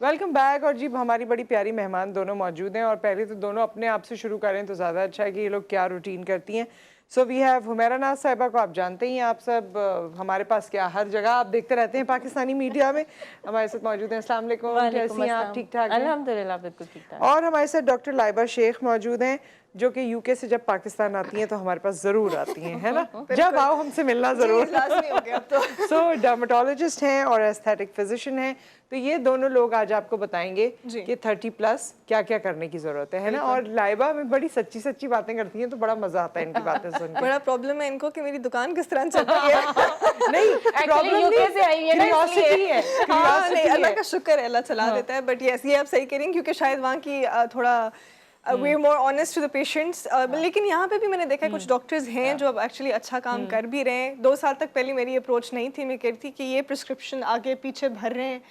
Welcome back. और जी हमारी बड़ी प्यारी मेहमान दोनों मौजूद हैं और पहले तो दोनों अपने आप से शुरू करें तो ज़्यादा अच्छा है कि ये लोग क्या रूटीन करती हैं। सो वी हैव हुमैरा नाज साहिबा को आप जानते ही हैं, आप सब हमारे पास क्या हर जगह आप देखते रहते हैं पाकिस्तानी मीडिया में। हमारे साथ मौजूद हैं। अस्सलाम वालेकुम, कैसी हैं आप? ठीक ठाक हैं? अल्हम्दुलिल्लाह बिल्कुल ठीक ठाक। और हमारे साथ डॉक्टर लाइबा शेख मौजूद हैं जो कि यूके से जब पाकिस्तान आती हैं तो हमारे पास ज़रूर आती हैं, है ना? जब आओ हमसे मिलना ज़रूर। हो गया तो सो डर्मेटोलॉजिस्ट हैं और एस्थेटिक फिजिशियन हैं। तो ये दोनों लोग आज आपको बताएंगे कि 30+ क्या क्या करने की जरूरत है ना। और लाइबा में बड़ी सच्ची सच्ची बातें करती हैं तो बड़ा मजा आता है इनकी बातें सुनकर। बड़ा प्रॉब्लम है इनको कि मेरी दुकान किस तरह चल रही है। नहीं प्रॉब्लम यूके से आई है ना, क्यूरियोसिटी है, हाँ, नहीं, अल्लाह है। का शुक्र है, अल्लाह चला देता है। बट यस, ये आप सही कह रही हैं क्योंकि शायद वहाँ की थोड़ा वे more honest to the patients. लेकिन यहाँ पे भी मैंने देखा है कुछ डॉक्टर्स हैं जो अब एक्चुअली अच्छा काम कर भी रहे हैं। 2 साल तक पहले मेरी अप्रोच नहीं थी, मैं कहती थी कि ये प्रिस्क्रिप्शन आगे पीछे भर रहे हैं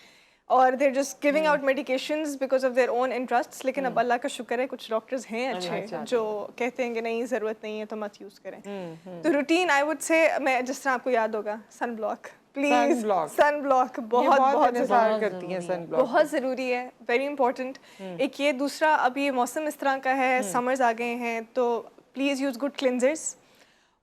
और they're just giving out medications because of their own interests. लेकिन अब अल्लाह का शुक्र है कुछ डॉक्टर्स हैं अच्छे जो कहते हैं कि नहीं ज़रूरत नहीं है तो मत यूज़ करें। तो रूटीन आई वुड से, मैं जिस तरह आपको याद होगा, sun block please, sun block बहुत करती हैं। सन ब्लॉक बहुत ज़रूरी है, वेरी इंपॉर्टेंट। एक ये, दूसरा अब ये मौसम इस तरह का है, समर्स आ गए हैं तो प्लीज़ यूज़ गुड क्लिनजर्स।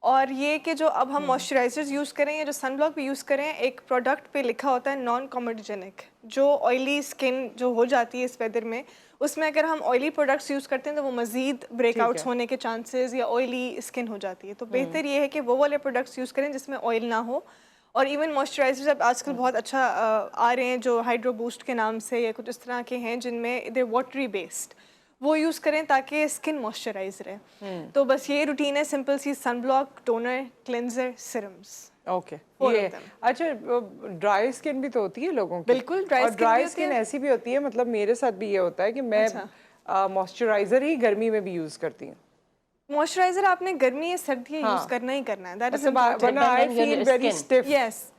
और ये कि जो अब हम मॉइस्चराइजर्स यूज़ करें या जो सन ब्लॉक भी यूज़ करें, एक प्रोडक्ट पे लिखा होता है नॉन कॉमेडोजेनिक। जो ऑयली स्किन जो हो जाती है इस वेदर में, उसमें अगर हम ऑयली प्रोडक्ट्स यूज़ करते हैं तो वो मज़ीद ब्रेकआउट्स होने के चांसेस या ऑयली स्किन हो जाती है। तो बेहतर ये है कि वो वाले प्रोडक्ट्स यूज़ करें जिसमें ऑयल ना हो। और इवन मॉइस्चराइजर्स अब आजकल बहुत अच्छा आ रहे हैं जो हाइड्रो बूस्ट के नाम से या कुछ इस तरह के हैं जिनमें दे वाटरी बेस्ड, वो यूज़ करें ताकि स्किन मॉइस्चराइज रहे। तो बस ये रूटीन है, simple C, sun block, toner, cleanser, serums. Okay ये अच्छा। ड्राई स्किन भी तो होती है लोगों की? बिल्कुल, ड्राई स्किन ऐसी भी होती है, मतलब मेरे साथ भी ये होता है कि मैं मॉइस्चराइजर ही गर्मी में भी यूज़ करती हूँ। मॉइस्चराइजर आपने गर्मी या सर्दी यूज़ करना ही करना है, that is important. I feel very stiff. Yes,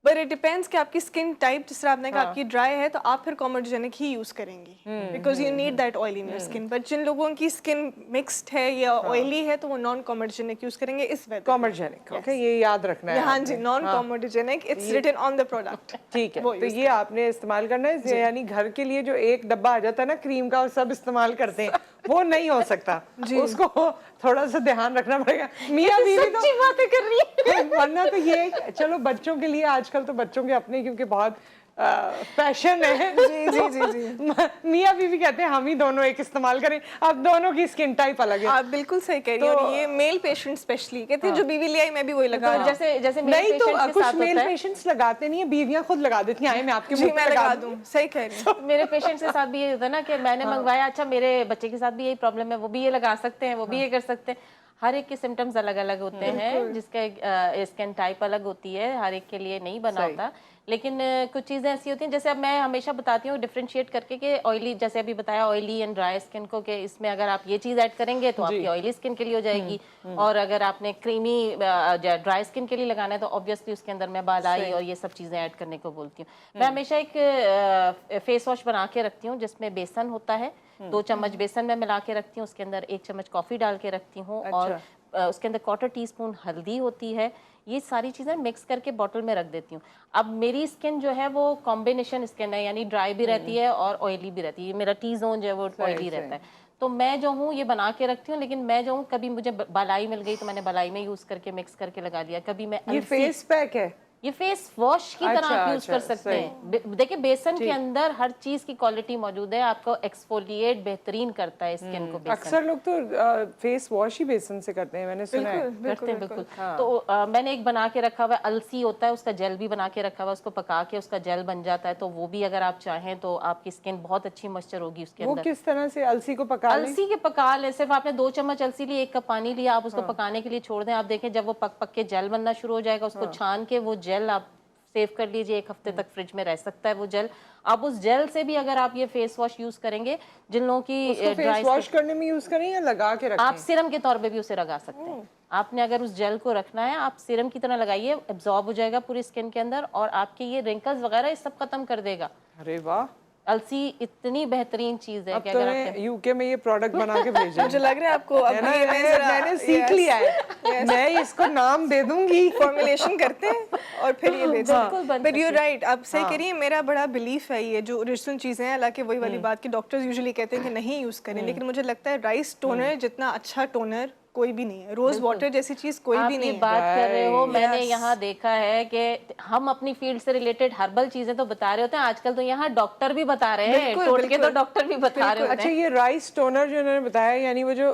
but it depends कि आपकी स्किन टाइप, जिस तरह आपने कहा आपकी ड्राई है तो आप फिर कॉमेडोजेनिक ही यूज करेंगी because you need that oil in your skin. But जिन लोगों की स्किन मिक्स्ड है या ऑयली है तो वो नॉन कॉमेडोजेनिक यूज करेंगे इस वेदर। कॉमेडोजेनिक, ओके, ये याद रखना है। हाँ जी, non comedogenic, it's written on the product. ठीक है, तो ये आपने इस्तेमाल करना है। यानी घर के लिए जो एक डब्बा आ जाता है ना क्रीम का और सब इस्तेमाल करते हैं, वो नहीं हो सकता। उसको थोड़ा सा ध्यान रखना पड़ेगा। मियाँ बीवी तो बातें कर रही है। वरना तो ये चलो बच्चों के लिए, आजकल तो बच्चों के अपने क्योंकि बहुत फैशन है। जी जी जी जी। मियाँ बीवी कहते हैं हम ही दोनों एक इस्तेमाल करें, अब दोनों की स्किन टाइप अलग है। आप बिल्कुल सही कह रही हैं। और ये मेल पेशेंट स्पेशली कहते हैं जो बीवी ले आई मैं भी वही लगा। जैसे जैसे नहीं तो कुछ मेल पेशेंट्स लगाते नहीं है, बीवियां खुद लगा देती हैं। मैं आपके मुंह पे लगा दूं। सही कह रही हैं। मेरे पेशेंट के साथ भी ये होता है ना कि मैंने मंगवाया, अच्छा मेरे बच्चे के साथ भी यही प्रॉब्लम है, वो भी ये लगा सकते हैं, वो भी ये कर सकते हैं। हर एक के सिम्टम्स अलग अलग होते हैं, जिसका स्किन टाइप अलग होती है, हर एक के लिए नहीं बना होता। लेकिन कुछ चीज़ें ऐसी होती हैं, जैसे अब मैं हमेशा बताती हूँ डिफरेंशिएट करके कि ऑयली, जैसे अभी बताया ऑयली एंड ड्राई स्किन को, कि इसमें अगर आप ये चीज़ ऐड करेंगे तो आपकी ऑयली स्किन के लिए हो जाएगी, और अगर आपने क्रीमी ड्राई स्किन के लिए लगाना है तो ऑब्वियसली उसके अंदर मैं बालाई और ये सब चीज़ें ऐड करने को बोलती हूँ। मैं हमेशा एक फेस वॉश बना के रखती हूँ जिसमें बेसन होता है, 2 चम्मच बेसन में मिला के रखती हूँ, उसके अंदर 1 चम्मच कॉफ़ी डाल के रखती हूँ, और उसके अंदर 1/4 टीस्पून हल्दी होती है। ये सारी चीज़ें मिक्स करके बॉटल में रख देती हूँ। अब मेरी स्किन जो है वो कॉम्बिनेशन स्किन है, यानी ड्राई भी रहती है और ऑयली भी रहती है। मेरा टी जोन जो है वो ऑयली रहता है, तो मैं जो हूँ ये बना के रखती हूँ। लेकिन मैं जो हूँ, कभी मुझे बालाई मिल गई तो मैंने बालाई में यूज़ करके मिक्स करके लगा दिया। कभी मैं ये फेस पैक है, ये फेस वॉश की तरह आप यूज कर सकते हैं। देखिए बेसन के अंदर हर चीज की क्वालिटी मौजूद है, आपको एक्सफोलिएट बेहतरीन करता है स्किन को। अक्सर लोग तो फेस वॉश ही बेसन से करते हैं, मैंने सुना है। करते हैं बिल्कुल। तो मैंने एक बना के रखा हुआ है, अलसी होता है, उसका जेल भी बना के रखा हुआ है, उसको पका के उसका जेल बन जाता है, तो वो भी अगर आप चाहें तो आपकी स्किन बहुत अच्छी मॉइस्चर होगी उसके अंदर। वो किस तरह से अलसी को पका लें? अलसी के पका ले, सिर्फ आपने 2 चम्मच अलसी ली, 1 कप पानी लिया, आप उसको पकाने के लिए छोड़ दें। आप देखें जब वो पक पक के जेल बनना शुरू हो जाएगा, उसको छान के वो जेल आप सेव कर लीजिए, 1 हफ्ते तक फ्रिज में रह सकता है वो जेल। आप उस जेल से भी अगर आप ये फेस वॉश यूज करेंगे, जिन लोगों की फेस वॉश करने में यूज करें या लगा के रखें? आप सिरम के तौर पे भी उसे लगा सकते हैं। आपने अगर उस जेल को रखना है, आप सिरम की तरह लगाइए, एब्जॉर्ब हो जाएगा पूरी स्किन के अंदर और आपके ये रिंकल्स वगैरह ये सब खत्म कर देगा। अरे वाह, अलसी इतनी बेहतरीन चीज है अब कि तो अगर मैं आप यूके में ये प्रोडक्ट बना के भेजेंगे। मुझे लग रहा है आपको अब है ना, ये मैं जरा मैंने सीख लिया है, मैं इसको नाम दे दूंगी। फॉर्मुलेशन करते हैं और फिर ये बेचते बिल्कुल बन हैं। बट यू राइट, आप सही हाँ। कह रही हैं। मेरा बड़ा बिलीफ है ये जो ओरिजिनल चीज़ें हैं, हालांकि वही वाली बात कि डॉक्टर्स यूजुअली कहते हैं कि नहीं यूज़ करें, लेकिन मुझे लगता है राइस टोनर जितना अच्छा टोनर कोई भी नहीं है, रोज वाटर जैसी चीज़ कोई आप भी ये नहीं है। बात कर रहे हो, मैंने Yes. यहाँ देखा है कि हम अपनी फील्ड से रिलेटेड हर्बल चीजें तो बता रहे होते हैं, आजकल तो यहाँ डॉक्टर भी बता रहे हैं, बिल्कुल, टोटके तो बिल्कुल। डॉक्टर भी बता रहे होते अच्छा, हैं। ये राइस टोनर जो इन्होंने बताया, यानी वो जो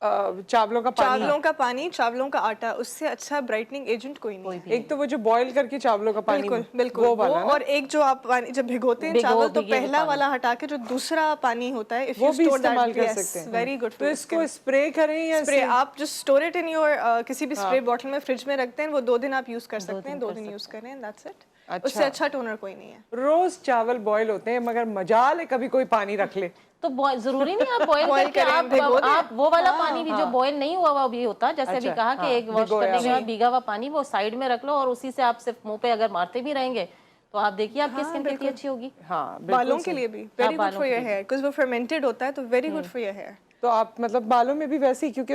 चावलों का पानी, चावलों का पानी, चावलों का आटा, उससे अच्छा ब्राइटनिंग एजेंट कोई नहीं है। एक तो वो जो बॉईल करके चावलों का पानी, बिल्कुल बिल्कुल वो वो, वाला ना? और एक जो आप पानी जब भिगोते हैं चावल, तो भिगे हुए पहला पानी। वाला हटा के जो दूसरा पानी होता है, इफ वो यू भी स्टोर इस्तेमाल दैट, कर सकते हैं। वेरी गुड तो इसको स्प्रे करें या स्प्रे, ऐसे? आप जो स्टोर इट इन योर किसी भी स्प्रे बॉटल में फ्रिज में रखते हैं, वो 2 दिन आप यूज कर सकते हैं, 2 दिन यूज करें, दैट्स इट। अच्छा। उससे अच्छा टोनर कोई नहीं है। रोज चावल बॉईल होते हैं, मगर मजाल है कभी कोई पानी रख ले। तो जरूरी नहीं आप बॉयल Boil करके करें, भिगो दें। आप वो वाला पानी भी जो बॉयल नहीं हुआ हुआ भी होता, जैसे अभी अच्छा, कहा कि हाँ, एक वॉश भिगोया करने के हुआ। बाद भीगा हुआ पानी वो साइड में रख लो, और उसी से आप सिर्फ मुंह पे अगर मारते भी रहेंगे तो आप देखिए आपकी स्किन कितनी अच्छी होगी। हाँ, बिल्कुल बालों के सही। लिए भी वेरी गुड बालों फॉर के योर हेयर, बिकॉज वो फर्मेंटेड होता है, तो very good for your hair. तो आप मतलब बालों में भी वैसे ही, क्योंकि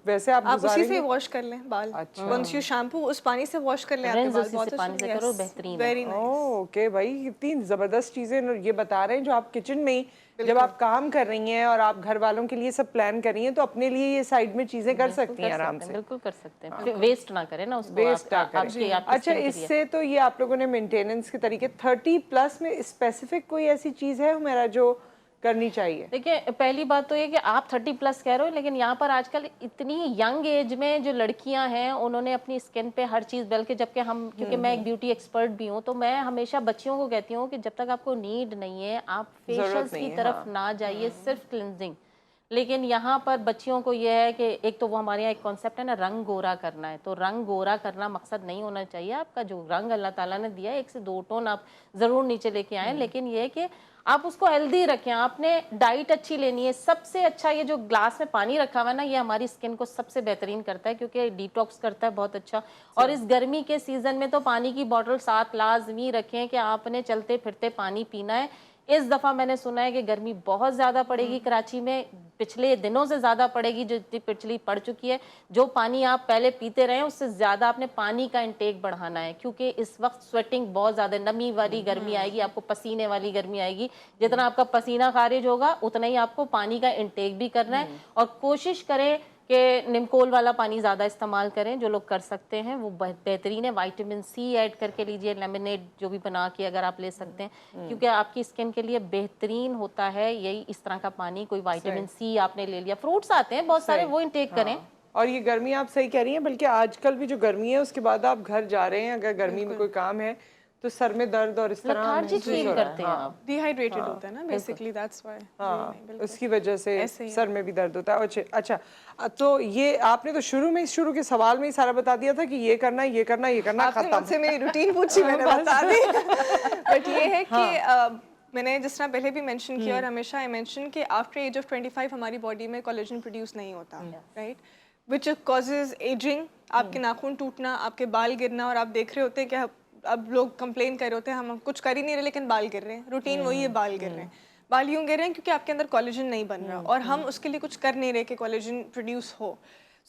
वैसे आप आप उसी से गुजारेंगे। वॉश कर लें बाल। अच्छा। वंस यू शैम्पू उस पानी से वॉश कर लें, आपके Rinse बाल उसी बहुत से पानी से करो, बेहतरीन है। Very nice. ओके भाई, कितनी जबरदस्त चीजें ये बता रहे हैं जो आप किचन में ही जब आप काम कर रही हैं और आप घर वालों के लिए सब प्लान कर रही हैं, तो अपने लिए ये साइड में चीजें कर सकती हैं आराम से। बिल्कुल कर सकते हैं, वेस्ट ना करें ना उसको, वेस्ट ना करें। आपकी अच्छा, skin के लिए। इससे तो ये आप लोगों ने मेंटेनेंस के तरीके 30+ में स्पेसिफिक कोई ऐसी चीज है हमारा जो करनी चाहिए? देखिए, पहली बात तो ये कि आप 30+ कह रहे हो, लेकिन यहाँ पर आजकल इतनी यंग एज में जो लड़कियां हैं उन्होंने अपनी स्किन पे हर चीज़, बल्कि जबकि हम, क्योंकि मैं एक ब्यूटी एक्सपर्ट भी हूँ, तो मैं हमेशा बच्चियों को कहती हूँ कि जब तक आपको नीड नहीं है आप फेशियल्स नहीं की है, तरफ ना जाइए, सिर्फ क्लिनजिंग। लेकिन यहाँ पर बच्चियों को यह है कि एक तो वो हमारे यहाँ एक कॉन्सेप्ट है ना, रंग गोरा करना है, तो रंग गोरा करना मकसद नहीं होना चाहिए। आपका जो रंग अल्लाह ताला ने दिया है, 1 से 2 टोन आप ज़रूर नीचे लेके आएँ, लेकिन ये है कि आप उसको हेल्दी रखें, आपने डाइट अच्छी लेनी है। सबसे अच्छा ये जो ग्लास में पानी रखा हुआ है ना, ये हमारी स्किन को सबसे बेहतरीन करता है, क्योंकि डिटॉक्स करता है बहुत अच्छा। और इस गर्मी के सीज़न में तो पानी की बॉटल साथ लाजमी रखें कि आपने चलते फिरते पानी पीना है। इस दफ़ा मैंने सुना है कि गर्मी बहुत ज़्यादा पड़ेगी कराची में, पिछले दिनों से ज़्यादा पड़ेगी जो इतनी पिछली पड़ चुकी है। जो पानी आप पहले पीते रहे उससे ज़्यादा आपने पानी का इंटेक बढ़ाना है, क्योंकि इस वक्त स्वेटिंग बहुत ज़्यादा, नमी वाली गर्मी आएगी, आपको पसीने वाली गर्मी आएगी। जितना आपका पसीना खारिज होगा उतना ही आपको पानी का इंटेक भी करना है। और कोशिश करें कि निमकोल वाला पानी ज़्यादा इस्तेमाल करें, जो लोग कर सकते हैं वो बेहतरीन है। विटामिन सी ऐड करके लीजिए, लेमनेड जो भी बना के अगर आप ले सकते हैं, क्योंकि आपकी स्किन के लिए बेहतरीन होता है यही इस तरह का पानी। कोई विटामिन सी आपने ले लिया, फ्रूट्स आते हैं बहुत सारे, वो इंटेक करें। और ये गर्मी आप सही कह रही हैं, बल्कि आजकल भी जो गर्मी है उसके बाद आप घर जा रहे हैं, अगर गर्मी में कोई काम है तो सर में दर्द और इस तरह लेथार्जिक महसूस फील हो रहा है। करते हैं आप। डिहाइड्रेटेड होता है ना बेसिकली, दैट्स व्हाई। हाँ, उसकी वजह से ऐसे ही सर में भी दर्द होता है। अच्छा, तो ये आपने तो शुरू के सवाल में ही सारा बता दिया था कि ये करना, ये करना, ये करना, आपने खत्म। मुझसे मेरी रूटीन पूछी, मैंने बता दी। बट ये है कि मैंने जिस तरह पहले भी मेंशन किया, और हमेशा आई मेंशन कि आफ्टर एज ऑफ 25 हमारी बॉडी में कोलेजन प्रोड्यूस नहीं होता, राइट, विच कॉजेज एजिंग, आपके नाखून टूटना, आपके बाल गिरना। और आप देख रहे होते हैं कि अब लोग कंप्लेन कर रहे होते हैं हम कुछ कर ही नहीं रहे लेकिन बाल गिर रहे हैं, रूटीन वही है, बाल गिर रहे हैं। बाल यूं गिर रहे हैं क्योंकि आपके अंदर कोलेजन नहीं बन रहा, और हम उसके लिए कुछ कर नहीं रहे कि कोलेजन प्रोड्यूस हो।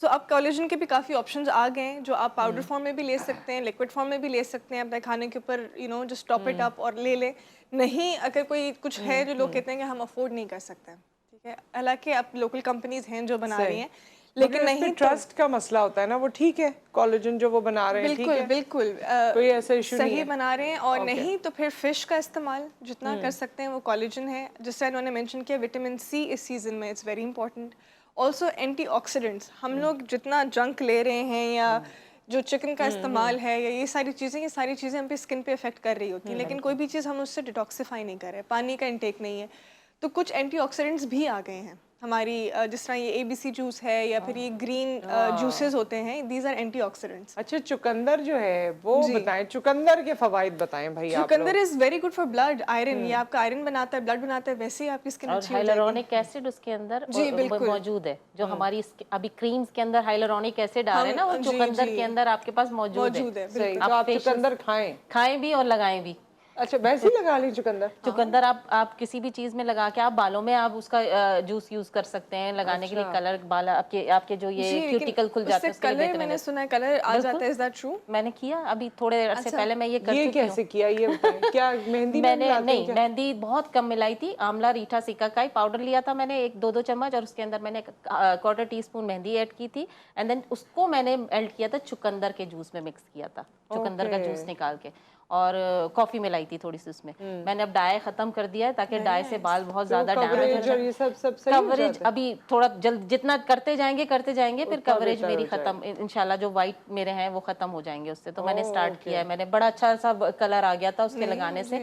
सो अब कोलेजन के भी काफ़ी ऑप्शंस आ गए हैं, जो आप पाउडर फॉर्म में भी ले सकते हैं, लिक्विड फॉर्म में भी ले सकते हैं, अपने खाने के ऊपर जस्ट टॉप इट अप और ले लें। नहीं, अगर कोई कुछ है जो लोग कहते हैं कि हम अफोर्ड नहीं कर सकते, ठीक है, हालांकि अब लोकल कंपनीज हैं जो बना रही हैं, लेकिन नहीं, ट्रस्ट का मसला होता है ना, वो ठीक है, कोलेजन जो वो बना रहे हैं ठीक है, बिल्कुल कोई ऐसा इशू नहीं सही है, बना रहे हैं। और नहीं तो फिर फिश का इस्तेमाल जितना कर सकते हैं, वो कोलेजन है, जिस तरह उन्होंने मेंशन किया, विटामिन सी इस सीजन में it's very important. Also antioxidants, हम लोग जितना जंक ले रहे हैं या जो चिकन का इस्तेमाल है या ये सारी चीज़ें हम पे स्किन पे इफेक्ट कर रही होती हैं, लेकिन कोई भी चीज़ हम उससे डिटॉक्सिफाई नहीं कर रहे, पानी का इंटेक नहीं है, तो कुछ एंटीऑक्सीडेंट्स भी आ गए हैं हमारी, जिस तरह ये ABC जूस है या फिर ये ग्रीन जूसेस होते हैं, दीज आर एंटीऑक्सीडेंट्स। अच्छा, चुकंदर जो है वो बताएं, चुकंदर के फवाइद बताएं भाई आप लोग। चुकंदर is very good for blood, iron, ये आपका आयरन बनाता है, ब्लड बनाता है, वैसे ही आपकी स्किन और अच्छी हो जाएगी। हाइलुरोनिक एसिड उसके अंदर मौजूद है, जो हमारी अभी क्रीम्स के अंदर हाइलुरोनिक एसिड आ रहे हैं ना, वो चुकंदर के अंदर आपके पास मौजूद है। सही, तो आप चुकंदर खाएं भी और लगाएं भी। अच्छा वैसे ही लगा ली चुकंदर? चुकंदर आप किसी भी चीज में लगा के आप बालों में आप उसका जूस यूज कर सकते हैं लगाने के लिए। कलर बाल आपके आपके जो ये क्यूटिकल खुल जाते हैं उसके लिए कलर मैंने सुना है कलर आ जाता है, इज दैट ट्रू? मैंने किया अभी थोड़े देर से पहले मैं ये कर चुकी हूँ। कैसे किया ये बताएं? क्या मेहंदी में मैंने मिलाते हैं नहीं क्या? मेहंदी बहुत कम मिलाई थी। आंवला रीठा सिकाकाई पाउडर लिया था मैंने 1-2 चम्मच, और उसके अंदर मैंने 1/4 टीस्पून मेहंदी ऐड की थी, एंड देन उसको मैंने ऐड किया था चुकंदर के जूस में मिक्स किया था, चुकंदर का जूस निकाल के, और कॉफी मिलाई थी थोड़ी सी उसमें। मैंने अब डाई खत्म कर दिया है ताकि डाई से बाल बहुत ज्यादा डैमेज और ये सब सही हो कवरेज जाता है? अभी थोड़ा जल्द जितना करते जाएंगे फिर कवरेज मेरी खत्म इंशाल्लाह, जो वाइट मेरे हैं वो खत्म हो जाएंगे उससे। तो मैंने स्टार्ट किया है, मैंने बड़ा अच्छा सा कलर आ गया था उसके लगाने से।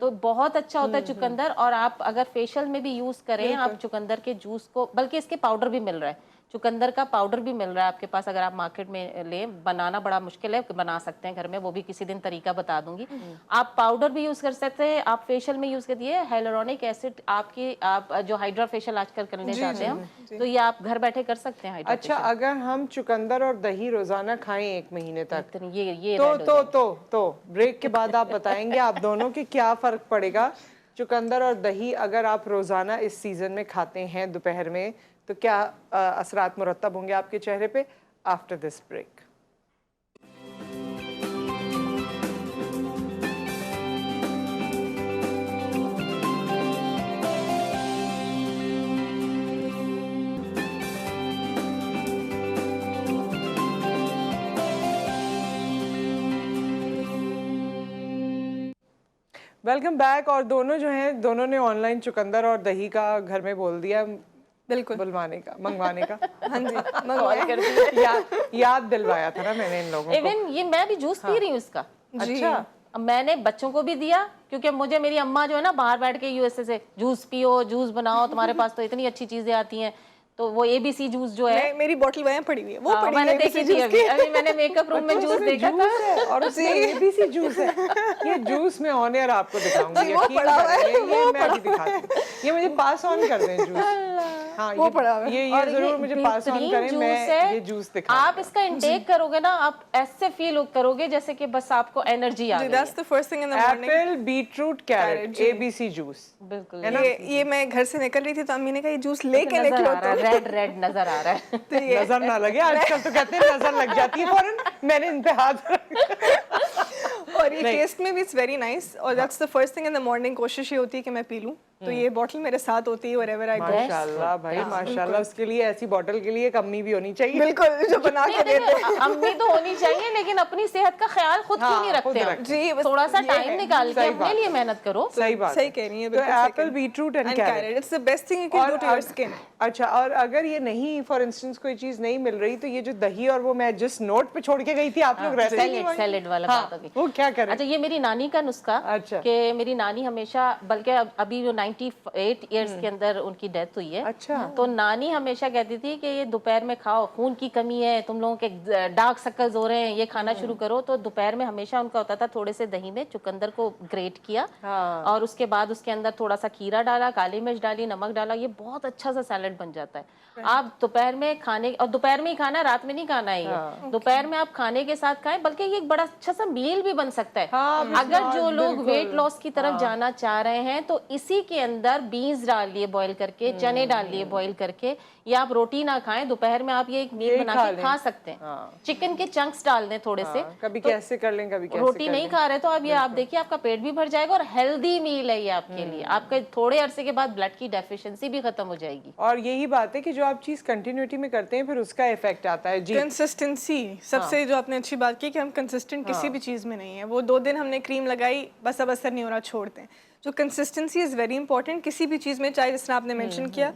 तो बहुत अच्छा होता है चुकंदर। और आप अगर फेशियल में भी यूज करें आप चुकंदर के जूस को, बल्कि इसके पाउडर भी मिल रहा है, चुकंदर का पाउडर भी मिल रहा है आपके पास, अगर आप मार्केट में लें। बनाना बड़ा मुश्किल है, बना सकते हैं घर में, वो भी किसी दिन तरीका बता दूंगी। आप पाउडर भी यूज कर सकते हैं, आप फेशियल में यूज करती है हाइलुरोनिक एसिड आपकी, आप जो हाइड्रा फेशियल आजकल करने जाते हैं हम, तो ये आप घर बैठे कर सकते हैं हाइड्रा। अच्छा अगर हम चुकंदर और दही रोजाना खाएं 1 महीने तक ये तो ब्रेक के बाद आप बताएंगे आप दोनों के क्या फर्क पड़ेगा। चुकंदर और दही अगर आप रोजाना इस सीजन में खाते हैं दोपहर में तो क्या असरात मुरतब होंगे आपके चेहरे पे? After this break. Welcome back. और दोनों जो हैं, दोनों ने ऑनलाइन चुकंदर और दही का घर में बोल दिया, बिल्कुल मंगवाने का हाँ जी मंगवाया कर दिया। याद दिलवाया था ना मैंने इन लोगों को। इवन ये मैं भी जूस पी रही हूँ इसका। अच्छा अब मैंने बच्चों को भी दिया, क्योंकि मुझे मेरी अम्मा जो है ना बाहर बैठ के यूएसए से जूस पियो, जूस बनाओ, तुम्हारे पास तो इतनी अच्छी चीजें आती हैं, तो वो एबीसी जूस जो है मेरी बोतल वहाँ पड़ी हुई है, वो पड़ी मैंने है देखी थी अभी मैंने मेकअप रूम में जूस देखा था। और उसमें एबीसी जूस है। ये जूस में ऑन एयर आपको दिखाऊंगी, वो यकीन पड़ा हुआ है, करें, ये मैं भी दिखाती हूँ। ये मुझे पास ऑन कर दें जूस। हाँ वो पड़ा हुआ है। ये जरूर मुझे पास ऑन करें, मैं ये जूस दिखा। आप इसका इंटेक करोगे ना, आप ऐसे फील करोगे जैसे कि बस आपको एनर्जी आ गई है। That's the first thing in the morning. Apple, beetroot, carrot, ABC juice. बिल्कुल ये मैं घर से निकल रही थी तो अम्मी ने कहा ये जूस लेके निकलो तो रेड नजर आ रहा है। तो ये नजर ना लगे, आजकल तो कहते हैं नजर लग जाती है फौरन। मैंने इन पे हाथ और ये टेस्ट में भी इट्स वेरी नाइस। और that's the first thing in the morning, कोशिश ये होती है कि मैं पी लूं, तो ये बॉटल मेरे साथ होती है व्हेरेवर आई गो। माशाल्लाह भाई माशाल्लाह। उसके लिए ऐसी बोतल के लिए एक अम्मी भी होनी चाहिए। बिल्कुल, जो बना के देते हैं। अम्मी तो होनी चाहिए, लेकिन अपनी सेहत का ख्याल खुद क्यों नहीं रखते हैं? जी, बस थोड़ा सा ये टाइम है। निकाल के अपने लिए मेहनत करो। सही बात, सही कह रही है, तो apple, beetroot and carrot, it's the best thing you can do to your skin. अच्छा, और अगर ये नहीं, फॉर इंस्टेंस कोई चीज नहीं मिल रही, तो ये जो दही और वो मैं जिस नोट पे छोड़ के गई थी, आप लोग रहते ही नहीं सैलेड वाला बात होगी। वो क्या करें? अच्छा, ये मेरी नानी का नुस्खा। अच्छा। कि मेरी नानी हमेशा, बल्कि अभी जो 98 इयर्स के अंदर उनकी डेथ हुई है। अच्छा। तो नानी हमेशा कहती थी कि ये दोपहर में खाओ, खून की कमी है, तुम लोगों के डार्क सर्कल्स हो रहे हैं, ये खाना शुरू करो। तो दोपहर में हमेशा उनका होता था थोड़े से दही में चुकंदर को ग्रेट किया, और उसके बाद उसके अंदर थोड़ा सा खीरा डाला, काली मिर्च डाली, नमक डाला, ये बहुत अच्छा सा सैलेड बन जाता है। आप दोपहर में खाने, और दोपहर में ही खाना है, रात में नहीं खाना है ये। दोपहर में आप खाने के साथ खाएं, बल्कि ये एक बड़ा अच्छा सा मील भी बन सकता है। अगर जो लोग वेट लॉस की तरफ जाना चाह रहे हैं तो इसी के अंदर बीन्स डाल लिए बॉईल करके, चने डाल लिए बॉईल करके, या आप रोटी ना खाएं, दोपहर में आप ये एक मील बना के खा सकते हैं। चिकन के चंक्स डाल दें थोड़े से, कभी कैसे कर लें, कभी कैसे रोटी नहीं खा रहे तो अब ये आप देखिए आपका पेट भी भर जाएगा, और हेल्दी मील है ये आपके लिए। आपके थोड़े अरसे के बाद ब्लड की डेफिशिएंसी भी खत्म हो जाएगी। और यही बात है कि जो आप चीज कंटिन्यूटी में करते हैं, फिर उसका इफेक्ट आता है। जी, कंसिस्टेंसी सबसे जो आपने अच्छी बात की कि हम कंसिस्टेंट किसी भी चीज में नहीं है। वो 2 दिन हमने क्रीम लगाई, बस अब असर नहीं हो रहा, छोड़ते हैं। जो कंसिस्टेंसी इज वेरी इंपॉर्टेंट किसी भी चीज में, चाहे जिस तरह आपने मेंशन किया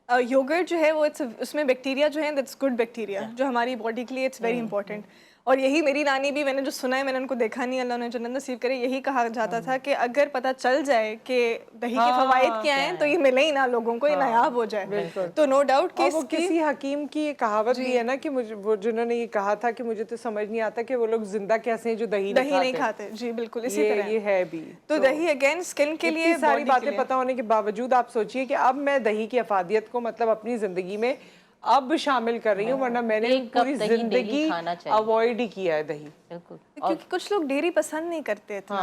योगर्ट जो है वो उसमें बैक्टीरिया जो है दैट्स गुड बैक्टीरिया, जो हमारी बॉडी के लिए इट्स वेरी इंपॉर्टेंट। और यही मेरी नानी भी, मैंने जो सुना है, मैंने उनको देखा नहीं, अल्लाह ने जन्नत नसीब करे, यही कहा जाता था कि अगर पता चल जाए कि दही के फवाइद क्या हैं तो ये मिले ही ना लोगों को, ये नायाब हो जाए। तो नो डाउट कि वो किसी हकीम की ये कहावत भी है ना कि मुझे, वो जिन्होंने ये कहा था कि मुझे तो समझ नहीं आता कि वो लोग जिंदा कैसे हैं जो दही नहीं खाते। जी बिल्कुल, इसी तरह ये है भी। तो दही अगेन स्किन के लिए, सारी बातें पता होने के बावजूद आप सोचिए कि अब मैं दही की अफादियत को मतलब अपनी जिंदगी में अब शामिल कर रही हूँ, वरना मैंने पूरी जिंदगी अवॉइड ही किया है दही। बिल्कुल। क्योंकि कुछ लोग डेयरी पसंद नहीं करते इतना,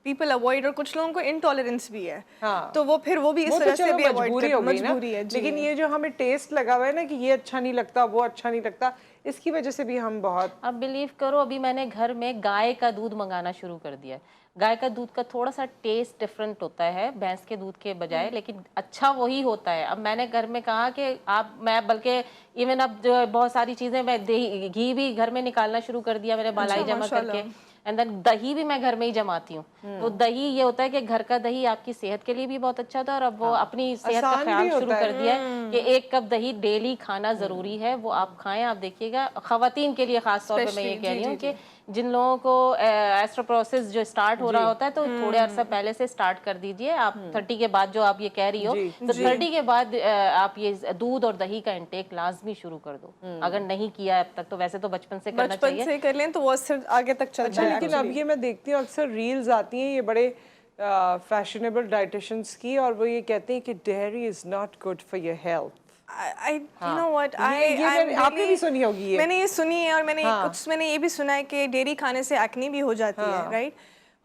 पीपल अवॉइड, और कुछ लोगों को इनटॉलरेंस भी है, तो वो फिर वो भी इस वो तो वजह से चलो भी अवॉइड मजबूरी हो गई ना, मजबूरी है। लेकिन ये जो हमें टेस्ट लगा हुआ है ना कि ये अच्छा नहीं लगता, वो अच्छा नहीं लगता, इसकी वजह से भी हम बहुत। अब बिलीव करो, अभी मैंने घर में गाय का दूध मंगाना शुरू कर दिया है। गाय का दूध का थोड़ा सा टेस्ट डिफरेंट होता है भैंस के दूध के बजाय, लेकिन अच्छा वही होता है। अब मैंने घर में कहा कि मैं बल्कि इवन अब जो बहुत सारी चीज़ें, मैं दही घी भी घर में निकालना शुरू कर दिया मैंने, मलाई जमा करके, एंड देन दही भी मैं घर में ही जमाती हूँ। तो दही ये होता है कि घर का दही आपकी सेहत के लिए भी बहुत अच्छा होता है, और अब वो अपनी सेहत का ख्याल शुरू कर दिया है कि 1 कप दही डेली खाना जरूरी है, वो आप खाएं। आप देखिएगा, खवातीन के लिए खास तौर पे मैं ये कह रही हूँ कि जिन लोगों को एस्ट्रोप्रोसेस जो स्टार्ट हो रहा होता है, तो थोड़े अर्सा पहले से स्टार्ट कर दीजिए। आप 30 के बाद जो आप ये कह रही हो, तो 30 के बाद आप ये दूध और दही का इंटेक लाजमी शुरू कर दो। अगर नहीं किया अब तक, तो वैसे तो बचपन से करना चाहिए, बचपन से कर लें तो वो सिर्फ आगे तक चलता अच्छा, है। लेकिन अब ये मैं देखती हूँ अक्सर रील्स आती हैं ये बड़े फैशनेबल डाइटिशियंस की, और वो ये कहते हैं कि dairy is not good for your health. you know what, आपने भी सुनी होगी ये। मैंने ये सुनी है, और मैंने ये भी सुना है कि डेयरी खाने से एक्ने भी हो जाती है, राइट?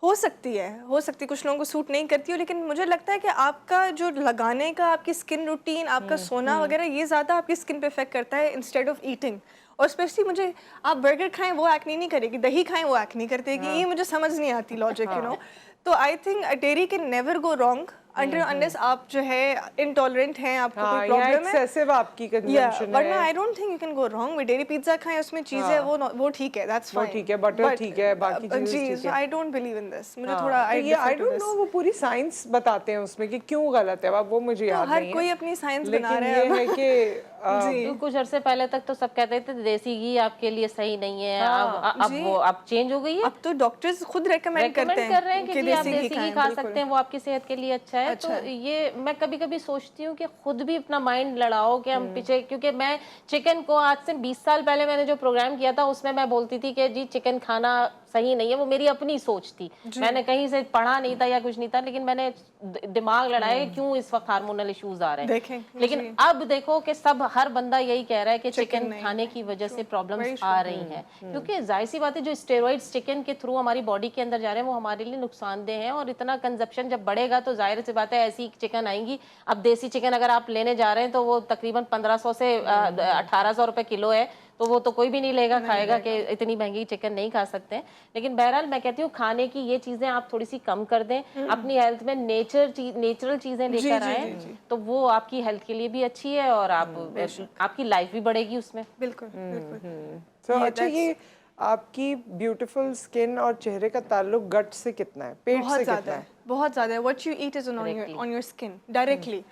हो सकती है कुछ लोगों को सूट नहीं करती हो, लेकिन मुझे लगता है कि आपका जो लगाने का, आपकी स्किन रूटीन, आपका सोना वगैरह, ये ज़्यादा आपकी स्किन पे इफेक्ट करता है इंस्टेड ऑफ ईटिंग। और स्पेशली मुझे, आप बर्गर खाएं वो एक्ने नहीं करेगी, दही खाएं वो एक्ने कर देगी, ये मुझे समझ नहीं आती लॉजिक, यू नो। तो I think dairy can never go wrong unless आप जो है इंटॉलरेंट हैं, आपको कोई प्रॉब्लम है, एक्सेसिव आपकी कंजम्पशन है, वरना I don't think you can go wrong with dairy. Pizza खाएं, उसमें चीजें वो ठीक है, दैट्स फाइन, वो ठीक है, बटर ठीक है, बाकी चीजें ठीक है। I don't believe in this. मुझे थोड़ा आई डोंट नो, वो पूरी साइंस बताते हैं उसमें कि क्यों गलत है, अब वो मुझे याद नहीं है, हर कोई अपनी साइंस बना लेकिन रहा ये है कि तो कुछ अरसे पहले तक तो सब कहते थे देसी घी आपके लिए सही नहीं है, अब चेंज हो गई है। अब तो डॉक्टर्स खुद रेकमेंड करते हैं कर रहे हैं कि आप देसी घी खा सकते हैं, वो आपकी सेहत के लिए अच्छा है। तो ये मैं कभी कभी सोचती हूँ कि खुद भी अपना माइंड लड़ाओ कि हम पीछे, क्योंकि मैं चिकन को आज से 20 साल पहले मैंने जो प्रोग्राम किया था, उसमें मैं बोलती थी कि जी चिकन खाना सही नहीं है, वो मेरी अपनी सोच थी, मैंने कहीं से पढ़ा नहीं था या कुछ नहीं था, लेकिन मैंने दिमाग लड़ाया क्यों इस वक्त हार्मोनल इश्यूज आ रहे हैं। लेकिन अब देखो कि हर बंदा यही कह रहा है कि चिकन खाने की वजह से प्रॉब्लम्स आ रही हैं, क्योंकि जाहिर सी बात है जो स्टेरॉइड्स चिकन के थ्रू हमारी बॉडी के अंदर जा रहे हैं वो हमारे लिए नुकसानदेह हैं, और इतना कंजप्शन जब बढ़ेगा तो जाहिर सी बात है ऐसी चिकन आएंगी। अब देसी चिकन अगर आप लेने जा रहे हैं तो वो तकरीबन 1500 से 1800 रुपए किलो है, तो वो तो कोई भी नहीं लेगा खाएगा कि इतनी महंगी चिकन नहीं खा सकते हैं। लेकिन बहरहाल मैं कहती हूँ खाने की ये चीजें आप थोड़ी सी कम कर दें, अपनी हेल्थ में नेचुरल चीजें लेकर आए, तो वो आपकी हेल्थ के लिए भी अच्छी है और आपकी लाइफ भी बढ़ेगी उसमें। बिल्कुल बिल्कुल। तो अच्छा, ये आपकी ब्यूटीफुल स्किन और चेहरे का ताल्लुक गट से कितना है, पेट से कितना है? बहुत ज़्यादा है। What you eat is on your skin directly,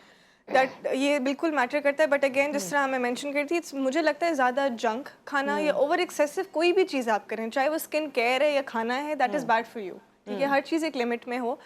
that ये बिल्कुल मैटर करता है। बट अगेन जिस तरह मैं मेंशन करती थी, मुझे लगता है ज़्यादा जंक खाना या ओवर एक्सेसिव कोई भी चीज़ आप करें, चाहे वो स्किन केयर है या खाना है, that is bad for you. ठीक है, हर चीज़ एक लिमिट में हो।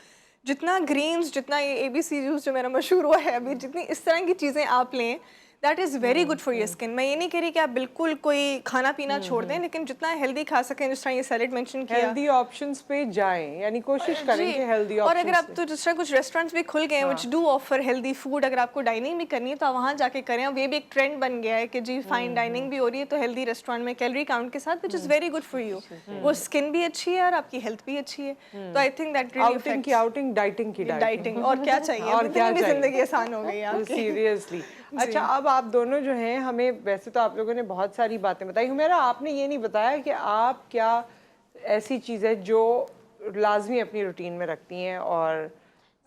जितना ग्रीन्स, जितना ये ABC जूस जो मेरा मशहूर हुआ है अभी, जितनी इस तरह की चीज़ें आप लें, that is very good for your skin. मैं ये नहीं कह रही कि आप बिल्कुल कोई खाना पीना छोड़ दें, लेकिन जितना हेल्दी खा सकें, जिस तरह ये सैलेड मेंशन किया, हेल्दी ऑप्शंस पे जाएं, यानी कोशिश करें कि हेल्दी ऑप्शंस। और अगर आप तो जिस तरह कुछ रेस्टोरेंट्स भी खुल गए हैं which do offer healthy food, अगर आपको डाइनिंग भी करनी है तो आप वहाँ जाके करें। अब ये भी एक ट्रेंड बन गया है कि जी फाइन डाइनिंग भी हो रही है तो हेल्दी रेस्टोरेंट में कैलोरी काउंट के साथ, which is very good for you. वो स्किन भी अच्छी है और आपकी हेल्थ भी अच्छी है। तो I think that really outing dieting और क्या चाहिए, और क्या चाहिए, जिंदगी आसान हो गई है सीरियसली। अच्छा, अब आप दोनों जो हैं, हमें वैसे तो आप लोगों ने बहुत सारी बातें बताई, हुमैरा आपने ये नहीं बताया कि आप क्या ऐसी चीज़ है जो लाजमी अपनी रूटीन में रखती हैं और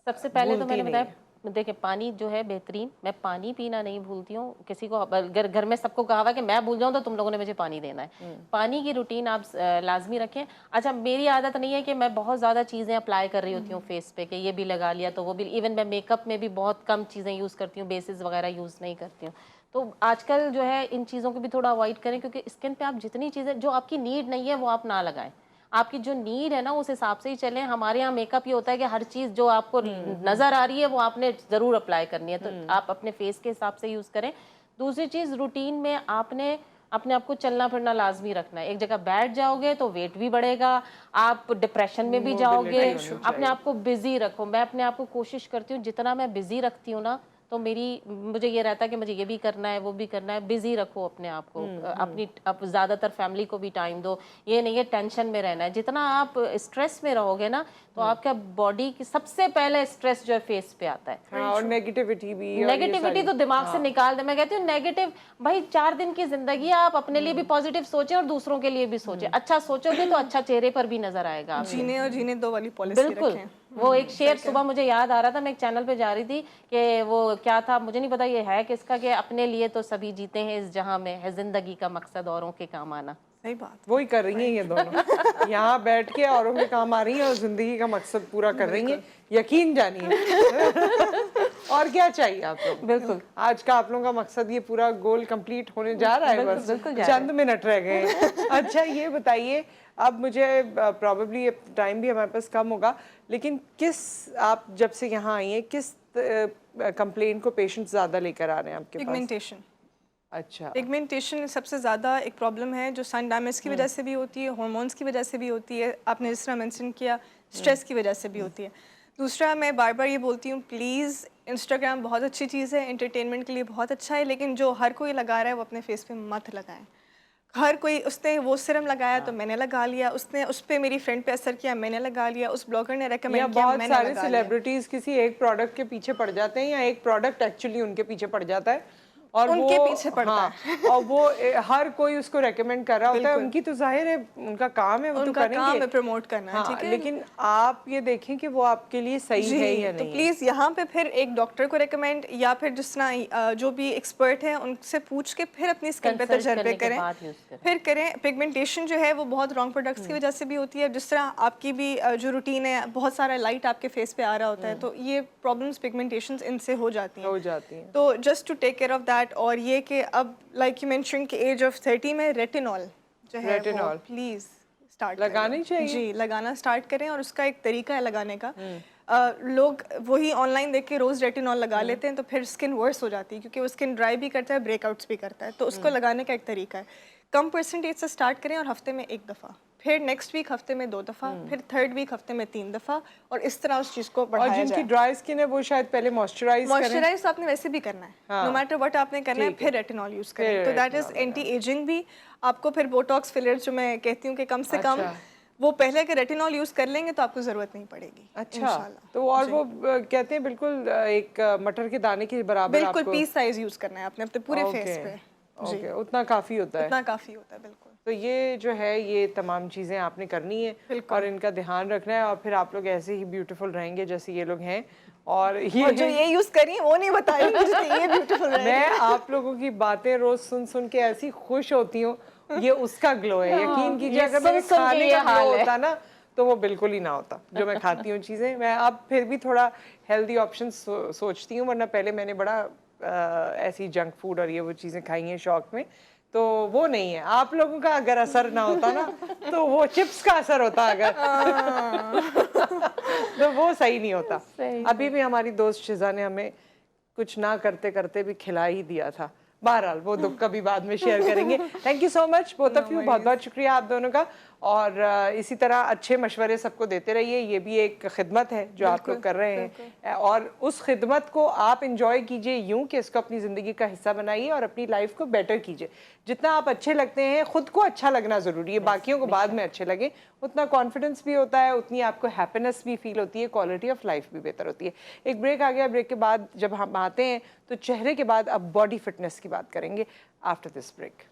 सबसे पहले तो मैंने बताया, देखिए पानी जो है बेहतरीन, मैं पानी पीना नहीं भूलती हूँ। किसी को घर में सबको कहा हुआ कि मैं भूल जाऊँ तो तुम लोगों ने मुझे पानी देना है। पानी की रूटीन आप लाजमी रखें। अच्छा, मेरी आदत नहीं है कि मैं बहुत ज़्यादा चीज़ें अप्लाई कर रही होती हूँ फेस पे, कि ये भी लगा लिया तो वो भी। इवन मैं मेकअप में भी बहुत कम चीज़ें यूज़ करती हूँ, बेसिस वगैरह यूज़ नहीं करती हूँ। तो आजकल जो है इन चीज़ों को भी थोड़ा अवॉइड करें, क्योंकि स्किन पे आप जितनी चीज़ें जो आपकी नीड नहीं है वो आप ना लगाएं। आपकी जो नीड है ना उस हिसाब से ही चलें। हमारे यहाँ मेकअप ये होता है कि हर चीज़ जो आपको नज़र आ रही है वो आपने ज़रूर अप्लाई करनी है, तो आप अपने फेस के हिसाब से यूज़ करें। दूसरी चीज़, रूटीन में आपने अपने आप को चलना फिरना लाजमी रखना है। एक जगह बैठ जाओगे तो वेट भी बढ़ेगा, आप डिप्रेशन में भी जाओगे। अपने आप को बिजी रखो। मैं अपने आप को कोशिश करती हूँ जितना मैं बिजी रखती हूँ ना, तो मुझे ये रहता है कि मुझे ये भी करना है, वो भी करना है। बिजी रखो अपने आप को, आप ज़्यादातर फैमिली को भी टाइम दो। ये नहीं है टेंशन में रहना है। जितना आप स्ट्रेस में रहोगे ना, तो आपका बॉडी की सबसे पहले स्ट्रेस जो है फेस पे आता है। हाँ, और नेगेटिविटी भी, और ये नेगेटिविटी तो दिमाग से निकाल दे। मैं कहती हूँ नेगेटिव, भाई 4 दिन की जिंदगी है, आप अपने लिए भी पॉजिटिव सोचें और दूसरों के लिए भी सोचें। अच्छा सोचोगे तो अच्छा चेहरे पर भी नजर आएगा आपको। जीने और जीने दो वाली पॉलिसी बिल्कुल। रखें। वो एक शेर सुबह मुझे याद आ रहा था, मैं एक चैनल पे जा रही थी कि वो क्या था मुझे नहीं पता ये है किसका, कि अपने लिए तो सभी जीते हैं, इस जहां में है जिंदगी का मकसद औरों के काम आना। सही बात। वही कर रही हैं ये दोनों, यहाँ बैठ के औरों के काम आ रही हैं और जिंदगी का मकसद पूरा कर रही हैं, यकीन जानिए। और क्या चाहिए आप लोग? बिल्कुल। आज का आप लोगों का मकसद ये पूरा गोल कंप्लीट होने जा रहा है, बस बिल्कुल चंद मिनट रह गए हैं। अच्छा ये बताइए, अब मुझे प्रॉबेबली टाइम भी हमारे पास कम होगा, लेकिन आप जब से यहाँ आई हैं किस कंप्लेंट को पेशेंट्स ज़्यादा लेकर आ रहे हैं आपके पास? पिगमेंटेशन। अच्छा, पिगमेंटेशन सबसे ज़्यादा एक प्रॉब्लम है जो सन डैमेज की वजह से भी होती है, हार्मोन्स की वजह से भी होती है, आपने जिस तरह मेंशन किया स्ट्रेस की वजह से भी होती है। दूसरा, मैं बार बार ये बोलती हूँ, प्लीज़ इंस्टाग्राम बहुत अच्छी चीज़ है, एंटरटेनमेंट के लिए बहुत अच्छा है, लेकिन जो हर कोई लगा रहा है वो अपने फेस पे मत लगाएं। हर कोई, उसने वो सीरम लगाया तो मैंने लगा लिया, उसने उस पे मेरी फ्रेंड पे असर किया, मैंने लगा लिया, उस ब्लॉगर ने रेकमेंड किया, बहुत मैंने सारे लगा लिया। सेलिब्रिटीज किसी एक प्रोडक्ट के पीछे पड़ जाते हैं, या एक प्रोडक्ट एक्चुअली उनके पीछे पड़ जाता है और उनके वो पीछे पड़ता है और वो हर कोई उसको रेकमेंड कर रहा होता है। उनकी तो जाहिर है उनका काम है, वो तो उनका काम करेंगे, है प्रमोट करना, हाँ, ठीक है। लेकिन आप ये देखें कि वो आपके लिए सही है या तो नहीं। प्लीज़ यहाँ पे फिर एक डॉक्टर को रेकमेंड, या फिर जिस तरह जो भी एक्सपर्ट हैं उनसे पूछ के फिर अपनी स्किन पे Consult तजर्बे करने के करें, बाद use करें। फिर करें। पिगमेंटेशन जो है वो बहुत रॉन्ग प्रोडक्ट्स की वजह से भी होती है, जिस तरह आपकी भी जो रूटीन है, बहुत सारा लाइट आपके फेस पे आ रहा होता है, तो ये प्रॉब्लम्स पिगमेंटेशन इनसे हो जाती हैं। तो just to take care of that. और ये कि अब लाइक यू मेंशन कि एज ऑफ 30 में रेटिनॉल जो है वो प्लीज़ स्टार्ट लगानी चाहिए। जी, लगाना स्टार्ट करें, और उसका एक तरीका है लगाने का। लोग वही ऑनलाइन देख के रोज़ रेटिनॉल लगा लेते हैं, तो फिर स्किन वर्स हो जाती है, क्योंकि वो स्किन ड्राई भी करता है, ब्रेकआउट्स भी करता है। तो उसको लगाने का एक तरीका है, कम परसेंटेज से स्टार्ट करें और हफ्ते में 1 दफ़ा, फिर नेक्स्ट वीक हफ्ते में 2 दफ़ा, फिर थर्ड वीक हफ्ते में 3 दफ़ा, और इस तरह उस चीज़ को बढ़ाया जाए। और जिनकी ड्राई स्किन है वो शायद पहले मॉइस्चराइज आपने वैसे भी करना है, नो मैटर व्हाट आपने करना है, फिर रेटिनॉल यूज़ करें। तो दैट इज़ एंटी एजिंग भी। आपको फिर बोटॉक्स फिलर्स जो मैं कहती हूँ कि कम से कम वो पहले के रेटिनॉल यूज़ कर लेंगे तो आपको ज़रूरत नहीं पड़ेगी। अच्छा, तो और वो कहते हैं बिल्कुल एक मटर के दाने के बराबर, बिल्कुल पीस साइज यूज़ करना है आपने अपने पूरे फेस पे। ओके, उतना काफ़ी होता है। उतना काफ़ी होता है, बिल्कुल। तो ये जो है, ये तमाम चीज़ें आपने करनी है और इनका ध्यान रखना है, और फिर आप लोग ऐसे ही ब्यूटीफुल रहेंगे जैसे ये लोग हैं। और जो ये यूज़ करी वो नहीं बताई ये ब्यूटीफुल रहेंगे। मैं आप लोगों की बातें रोज सुन सुन के ऐसी खुश होती हूँ, ये उसका ग्लो है। यकीन कीजिए, अगर मेरे खाने का ग्लो होता ना तो वो बिल्कुल ही ना होता जो मैं खाती हूँ चीज़ें। मैं अब फिर भी थोड़ा हेल्दी ऑप्शन सोचती हूँ, वरना पहले मैंने बड़ा ऐसी जंक फूड और ये वो चीज़ें खाई हैं शौक में, तो वो नहीं है। आप लोगों का अगर असर ना होता ना तो वो चिप्स का असर होता अगर तो वो सही नहीं होता। अभी भी हमारी दोस्त शिजा ने हमें कुछ ना करते करते भी खिला ही दिया था। बहरहाल वो दुख कभी बाद में शेयर करेंगे। Thank you so much both of you, बहुत बहुत शुक्रिया आप दोनों का। और इसी तरह अच्छे मशवरे सबको देते रहिए, ये भी एक खिदमत है जो आप लोग कर रहे हैं, और उस खिदमत को आप इंजॉय कीजिए यूं कि इसको अपनी ज़िंदगी का हिस्सा बनाइए और अपनी लाइफ को बेटर कीजिए। जितना आप अच्छे लगते हैं, खुद को अच्छा लगना ज़रूरी है, बाकियों को बाद में अच्छे लगे, उतना कॉन्फिडेंस भी होता है, उतनी आपको हैप्पीनेस भी फील होती है, क्वालिटी ऑफ लाइफ भी बेहतर होती है। एक ब्रेक आ गया, ब्रेक के बाद जब हम आते हैं तो चेहरे के बाद अब बॉडी फिटनेस की बात करेंगे आफ्टर दिस ब्रेक।